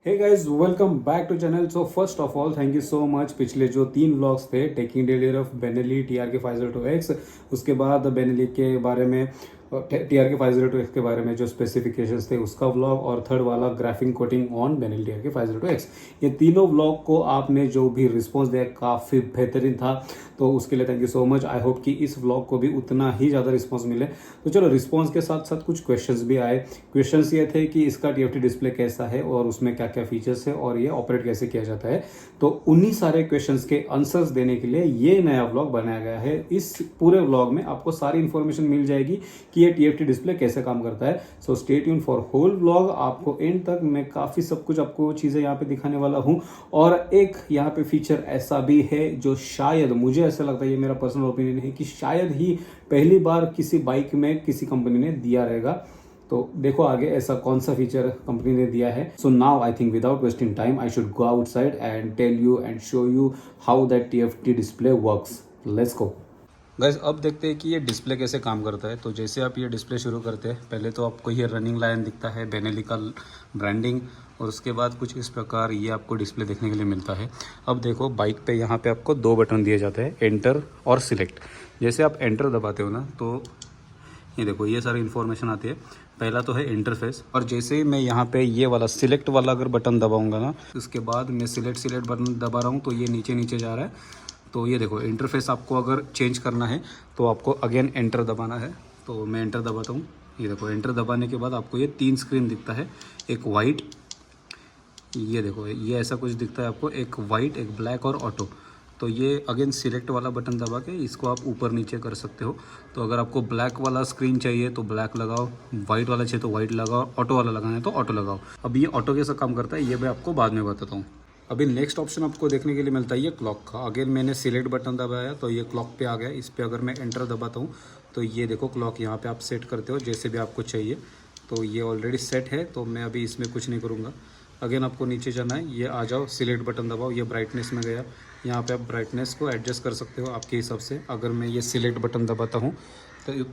Hey guys welcome back to channel. So first of all thank you so much. पिछले जो 3 vlogs थे taking daily of Benelli TRK502X, उसके बाद Benelli के बारे में TRK502X के बारे में जो स्पेसिफिकेशंस थे उसका व्लॉग, और थर्ड वाला graphic coating on Benelli TRK502X, ये तीनों व्लॉग को आपने जो भी रिस्पॉन्स दिया काफ़ी बेहतरीन था, तो उसके लिए thank you so much. I hope कि इस व्लॉग को भी उतना ही ज़्यादा रिस्पॉन्स मिले। तो चलो, रिस्पॉन्स के साथ साथ कुछ क्वेश्चंस भी आए। क्वेश्चंस ये थे कि इसका TFT डिस्प्ले कैसा है और उसमें क्या क्या फीचर्स है और ये ऑपरेट कैसे किया जाता है। तो उन्हीं सारे क्वेश्चंस के आंसर्स देने के लिए ये नया व्लॉग बनाया गया है। इस पूरे व्लॉग में आपको सारी इन्फॉर्मेशन मिल जाएगी कि ये TFT डिस्प्ले कैसे काम करता है। So stay tune for whole vlog, आपको एंड तक मैं काफ़ी सब कुछ आपको चीज़ें यहाँ पे दिखाने वाला हूँ। और एक यहाँ पे फीचर ऐसा भी है जो शायद, मुझे ऐसा लगता है, ये मेरा पर्सनल ओपिनियन है कि शायद ही पहली बार किसी बाइक में किसी कंपनी ने दिया रहेगा। तो देखो आगे ऐसा कौन सा फीचर कंपनी ने दिया है। So now I think without wasting time I should go outside and tell you and show you how that TFT display works. Let's go guys. अब देखते हैं कि ये डिस्प्ले कैसे काम करता है। तो जैसे आप ये डिस्प्ले शुरू करते हैं, पहले तो आपको ये रनिंग लाइन दिखता है, बेनेली का ब्रांडिंग, और उसके बाद कुछ इस प्रकार ये आपको डिस्प्ले देखने के लिए मिलता है। अब देखो बाइक पे यहाँ पे आपको 2 बटन दिए जाते हैं, एंटर और सिलेक्ट। जैसे आप एंटर दबाते हो ना, तो ये देखो ये सारी इन्फॉर्मेशन आती है। पहला तो है इंटरफेस, और जैसे ही मैं यहाँ पे ये वाला सिलेक्ट वाला अगर बटन दबाऊंगा ना, उसके बाद मैं सिलेक्ट बटन दबा रहा हूँ तो ये नीचे नीचे जा रहा है। तो ये देखो इंटरफेस आपको अगर चेंज करना है तो आपको अगेन एंटर दबाना है। तो मैं एंटर दबाता हूँ। ये देखो एंटर दबाने के बाद आपको ये 3 स्क्रीन दिखता है, एक वाइट, ये देखो ये ऐसा कुछ दिखता है आपको, एक वाइट, एक ब्लैक और ऑटो। तो ये अगेन सिलेक्ट वाला बटन दबा के इसको आप ऊपर नीचे कर सकते हो। तो अगर आपको ब्लैक वाला स्क्रीन चाहिए तो ब्लैक लगाओ, वाइट वाला चाहिए तो वाइट लगाओ, ऑटो वाला लगाना है तो ऑटो लगाओ। अब ये ऑटो कैसा काम करता है ये मैं आपको बाद में बताता हूँ। अभी नेक्स्ट ऑप्शन आपको देखने के लिए मिलता है ये क्लॉक का। अगेन मैंने सिलेक्ट बटन दबाया तो ये क्लॉक पे आ गया। इस पर अगर मैं एंटर दबाता हूँ तो ये देखो क्लॉक यहाँ पे आप सेट करते हो जैसे भी आपको चाहिए। तो ये ऑलरेडी सेट है, तो मैं अभी इसमें कुछ नहीं करूँगा। अगेन आपको नीचे जाना है, ये आ जाओ, सिलेक्ट बटन दबाओ, ये ब्राइटनेस में गया। यहाँ पे आप ब्राइटनेस को एडजस्ट कर सकते हो आपके हिसाब से। अगर मैं ये सिलेक्ट बटन दबाता हूँ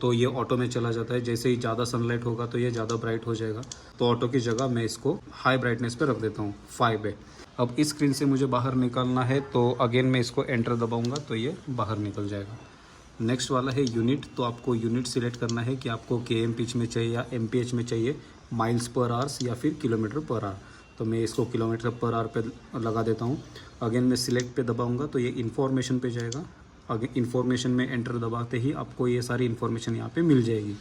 तो ये ऑटो में चला जाता है। जैसे ही ज़्यादा सनलाइट होगा तो ये ज़्यादा ब्राइट हो जाएगा। तो ऑटो की जगह मैं इसको हाई ब्राइटनेस पे रख देता हूँ, 5 पे। अब इस स्क्रीन से मुझे बाहर निकलना है तो अगेन मैं इसको एंटर दबाऊँगा तो ये बाहर निकल जाएगा। नेक्स्ट वाला है यूनिट। तो आपको यूनिट सिलेक्ट करना है कि आपको km पिच में चाहिए या MPH में चाहिए, माइल्स पर आवर्स या फिर किलोमीटर पर आवर। तो मैं इसको किलोमीटर पर आवर पे लगा देता हूँ। अगेन मैं सिलेक्ट पे दबाऊंगा तो ये इन्फॉर्मेशन पे जाएगा। अगेन इन्फॉर्मेशन में एंटर दबाते ही आपको ये सारी इन्फॉर्मेशन यहाँ पे मिल जाएगी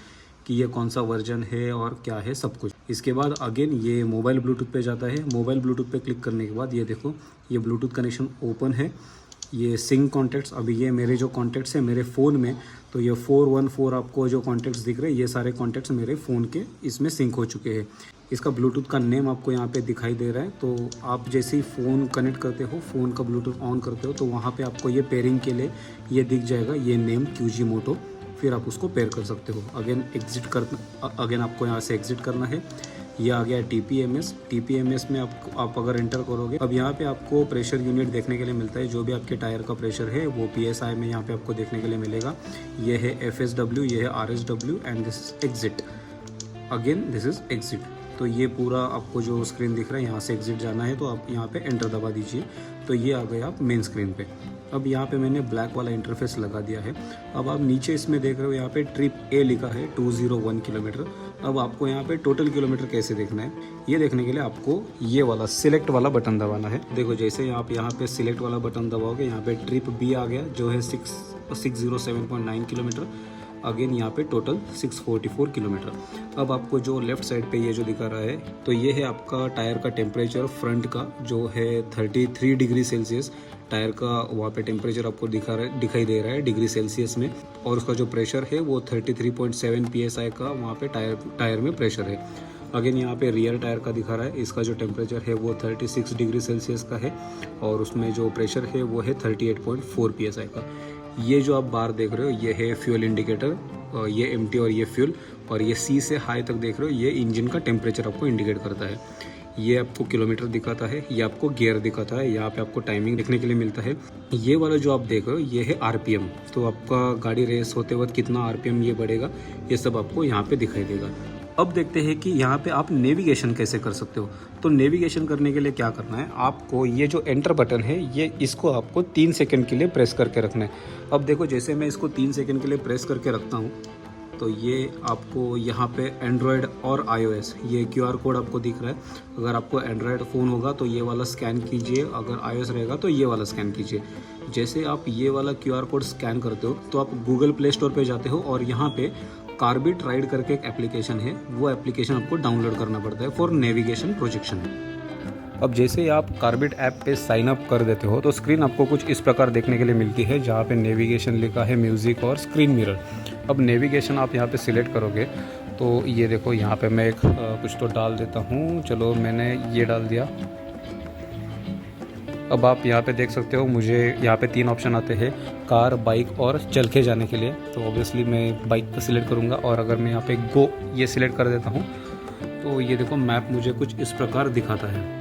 कि ये कौन सा वर्जन है और क्या है सब कुछ। इसके बाद अगेन ये मोबाइल ब्लूटूथ पे जाता है। मोबाइल ब्लूटूथ पे क्लिक करने के बाद ये देखो ये ब्लूटूथ कनेक्शन ओपन है। ये सिंक कॉन्टैक्ट्स, अभी ये मेरे जो कॉन्टैक्ट्स हैं मेरे फ़ोन में, तो ये 414 आपको जो कॉन्टैक्ट्स दिख रहे हैं ये सारे कॉन्टैक्ट्स मेरे फ़ोन के इसमें सिंक हो चुके हैं। इसका ब्लूटूथ का नेम आपको यहाँ पे दिखाई दे रहा है। तो आप जैसे ही फ़ोन कनेक्ट करते हो, फ़ोन का ब्लूटूथ ऑन करते हो, तो वहाँ पे आपको ये पेयरिंग के लिए ये दिख जाएगा, ये नेम QG मोटो। फिर आप उसको पेयर कर सकते हो। अगेन अगेन आपको यहाँ से एग्जिट करना है। ये आ गया TPMS में आप अगर एंटर करोगे, अब यहाँ पे आपको प्रेशर यूनिट देखने के लिए मिलता है। जो भी आपके टायर का प्रेशर है वो PSI में यहाँ पे आपको देखने के लिए मिलेगा। ये है FSW, ये है RSW and this is exit. Again this is exit. तो ये पूरा आपको जो स्क्रीन दिख रहा है यहाँ से एग्जिट जाना है तो आप यहाँ पे एंटर दबा दीजिए। तो ये आ गया आप मेन स्क्रीन पे। अब यहाँ पे मैंने ब्लैक वाला इंटरफेस लगा दिया है। अब आप नीचे इसमें देख रहे हो यहाँ पे ट्रिप A लिखा है 201 किलोमीटर। अब आपको यहाँ पे टोटल किलोमीटर कैसे देखना है ये देखने के लिए आपको ये वाला सिलेक्ट वाला बटन दबाना है। देखो जैसे ही आप यहाँ पे सिलेक्ट वाला बटन दबाओगे यहाँ पे ट्रिप B आ गया जो है 607.9 किलोमीटर। अगेन यहाँ पे टोटल 644 किलोमीटर। अब आपको जो लेफ्ट साइड पे ये जो दिखा रहा है तो ये है आपका टायर का टेम्परेचर फ्रंट का जो है 33 डिग्री सेल्सियस। टायर का वहाँ पे टेम्परेचर आपको दिखाई दे रहा है डिग्री सेल्सियस में। और उसका जो प्रेशर है वो 33.7 PSI का वहाँ पे टायर में प्रेशर है। अगेन यहाँ पे रियर टायर का दिखा रहा है, इसका जो टेम्परेचर है वो 36 डिग्री सेल्सियस का है और उसमें जो प्रेशर है वो है 38.4 PSI का। ये जो आप बार देख रहे हो ये है फ्यूल इंडिकेटर, और ये एम्प्टी और ये फ्यूल, और ये C से हाई तक देख रहे हो ये इंजन का टेम्परेचर आपको इंडिकेट करता है। ये आपको किलोमीटर दिखाता है, ये आपको गियर दिखाता है, यहाँ पे आपको टाइमिंग देखने के लिए मिलता है। ये वाला जो आप देख रहे हो ये है RPM। तो आपका गाड़ी रेस होते वक्त कितना RPM ये बढ़ेगा ये सब आपको यहाँ पे दिखाई देगा। अब देखते हैं कि यहाँ पे आप नेविगेशन कैसे कर सकते हो। तो नेविगेशन करने के लिए क्या करना है, आपको ये जो एंटर बटन है ये इसको आपको 3 सेकंड के लिए प्रेस करके रखना है। अब देखो जैसे मैं इसको 3 सेकंड के लिए प्रेस करके रखता हूँ तो ये आपको यहाँ पे एंड्रॉयड और iOS ये QR कोड आपको दिख रहा है। अगर आपको एंड्रॉयड फ़ोन होगा तो ये वाला स्कैन कीजिए, अगर iOS रहेगा तो ये वाला स्कैन कीजिए। जैसे आप ये वाला QR कोड स्कैन करते हो तो आप गूगल प्ले स्टोर पे जाते हो और यहाँ पे कार्बिट राइड करके एक एप्लीकेशन है, वो एप्लीकेशन आपको डाउनलोड करना पड़ता है फॉर नेविगेशन प्रोजेक्शन। अब जैसे ही आप कार्बिट ऐप पे साइन अप कर देते हो तो स्क्रीन आपको कुछ इस प्रकार देखने के लिए मिलती है, जहाँ पे नेविगेशन लिखा है, म्यूज़िक और स्क्रीन मिरर। अब नेविगेशन आप यहाँ पे सिलेक्ट करोगे तो ये देखो यहाँ पे मैं एक कुछ तो डाल देता हूँ। चलो मैंने ये डाल दिया। अब आप यहाँ पे देख सकते हो मुझे यहाँ पे 3 ऑप्शन आते हैं, कार, बाइक और चल के जाने के लिए। तो ऑब्वियसली मैं बाइक को सिलेक्ट करूँगा और अगर मैं यहाँ पे गो ये सिलेक्ट कर देता हूँ तो ये देखो मैप मुझे कुछ इस प्रकार दिखाता है।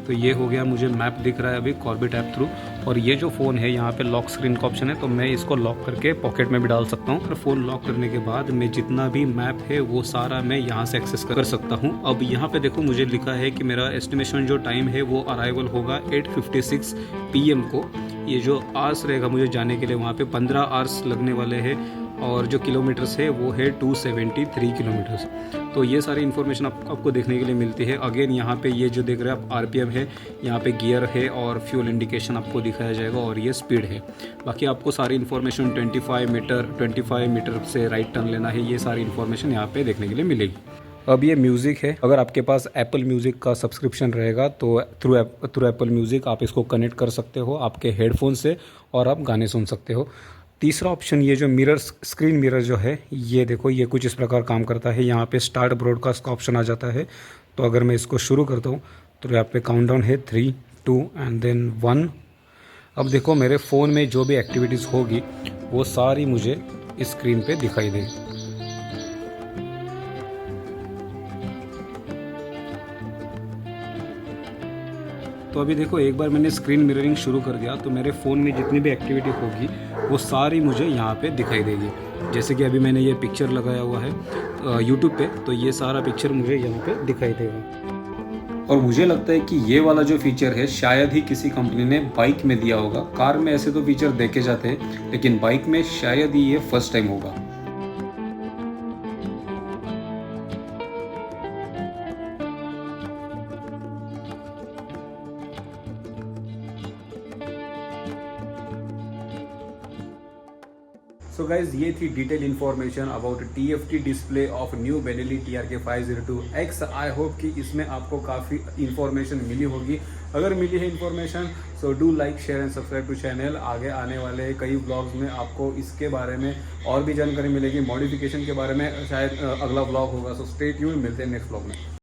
तो ये हो गया, मुझे मैप दिख रहा है अभी कार्बिट ऐप थ्रू। और ये जो फ़ोन है यहाँ पे लॉक स्क्रीन का ऑप्शन है, तो मैं इसको लॉक करके पॉकेट में भी डाल सकता हूँ। और फ़ोन लॉक करने के बाद मैं जितना भी मैप है वो सारा मैं यहाँ से एक्सेस कर सकता हूँ। अब यहाँ पे देखो मुझे लिखा है कि मेरा एस्टिमेशन जो टाइम है वो अराइवल होगा 8:56 PM को। ये जो आवर्स रहेगा मुझे जाने के लिए वहाँ पे 15 आवर्स लगने वाले हैं और जो किलोमीटर्स है वो है 273 किलोमीटर्स। तो ये सारी इन्फॉर्मेशन आपको देखने के लिए मिलती है। अगेन यहाँ पे ये जो देख रहे हैं आप RPM है, यहाँ पे गियर है और फ्यूल इंडिकेशन आपको दिखाया जाएगा और ये स्पीड है। बाकी आपको सारी इन्फॉर्मेशन 25 मीटर से राइट टर्न लेना है, ये सारी इन्फॉर्मेशन यहाँ पे देखने के लिए मिलेगी। अब ये म्यूज़िक है, अगर आपके पास एप्पल म्यूज़िक का सब्सक्रिप्शन रहेगा तो थ्रू एप्पल म्यूज़िक आप इसको कनेक्ट कर सकते हो आपके हेडफोन से और आप गाने सुन सकते हो। तीसरा ऑप्शन ये जो मिरर, स्क्रीन मिरर जो है, ये देखो ये कुछ इस प्रकार काम करता है। यहाँ पे स्टार्ट ब्रॉडकास्ट का ऑप्शन आ जाता है। तो अगर मैं इसको शुरू करता हूँ तो यहाँ पे काउंटडाउन है 3, 2 एंड देन 1। अब देखो मेरे फ़ोन में जो भी एक्टिविटीज़ होगी वो सारी मुझे इस स्क्रीन पे दिखाई देगी। तो अभी देखो एक बार मैंने स्क्रीन मिररिंग शुरू कर दिया तो मेरे फ़ोन में जितनी भी एक्टिविटी होगी वो सारी मुझे यहाँ पे दिखाई देगी। जैसे कि अभी मैंने ये पिक्चर लगाया हुआ है यूट्यूब पे, तो ये सारा पिक्चर मुझे यहाँ पे दिखाई देगा। और मुझे लगता है कि ये वाला जो फीचर है शायद ही किसी कंपनी ने बाइक में दिया होगा। कार में ऐसे तो फीचर देखे जाते हैं लेकिन बाइक में शायद ही ये फर्स्ट टाइम होगा। सो गाइज ये थी detail information about TFT display of new Benelli TRK 502X। I hope कि इसमें आपको काफ़ी इन्फॉर्मेशन मिली होगी। अगर मिली है information so do like, share and subscribe to channel. आगे आने वाले कई व्लॉग्स में आपको इसके बारे में और भी जानकारी मिलेगी, मॉडिफिकेशन के बारे में शायद अगला व्लॉग होगा। सो स्टे ट्यून्ड, मिलते हैं नेक्स्ट व्लॉग में।